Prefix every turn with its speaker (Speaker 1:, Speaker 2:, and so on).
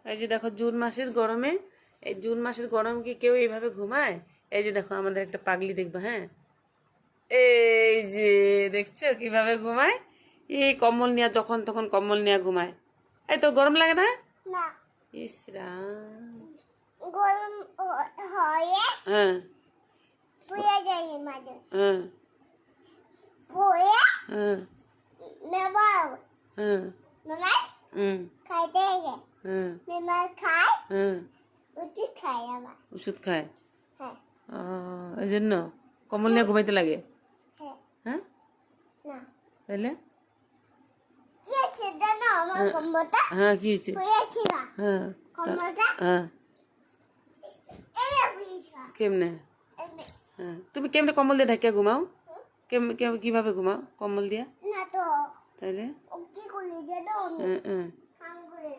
Speaker 1: এই যে দেখো জুন মাসের গরমে, এই জুন মাসের গরম কি কেউ এইভাবে ঘুমায়? এই যে দেখো আমাদের একটা পাগলি দেখবা, হ্যাঁ এই যে দেখছো কিভাবে ঘুমায়, এই কম্বল নিয়ে যখন তখন কম্বল নিয়ে ঘুমায়। এই তো গরম লাগে না?
Speaker 2: না
Speaker 1: ইসরাম।
Speaker 2: গরম হয়
Speaker 1: হ্যাঁ
Speaker 2: পুড়ে যায় মাঝে
Speaker 1: হ্যাঁ
Speaker 2: পুড়ে
Speaker 1: হ্যাঁ
Speaker 2: মেমার
Speaker 1: হ্যাঁ
Speaker 2: মেমার
Speaker 1: হুম
Speaker 2: খাইতে যায়
Speaker 1: হ্যাঁ
Speaker 2: মেমার খায়
Speaker 1: হ্যাঁ
Speaker 2: উচিত খায় আমার
Speaker 1: ওষুধ খায়,
Speaker 2: হ্যাঁ
Speaker 1: এই জন্য কম্বল নিয়ে ঘুমাইতে লাগে।
Speaker 2: হ্যাঁ
Speaker 1: হ্যাঁ
Speaker 2: না
Speaker 1: তাহলে
Speaker 2: কি আছে জানো আমার কম্বলটা
Speaker 1: হ্যাঁ কি হয়েছে?
Speaker 2: পুড়েছি না
Speaker 1: হ্যাঁ
Speaker 2: কম্বলটা
Speaker 1: হ্যাঁ
Speaker 2: এনে পুড়েছি
Speaker 1: কেমনে?
Speaker 2: এনে
Speaker 1: হ্যাঁ তুমি কেমনে কম্বল দিয়ে ঢাকিয়া ঘুমাও? কিভাবে ঘুমাও কম্বল দিয়া?
Speaker 2: না তো
Speaker 1: তাইলে
Speaker 2: ও কি করলি জানো
Speaker 1: হ্যাঁ হ্যাঁ
Speaker 2: কাম করে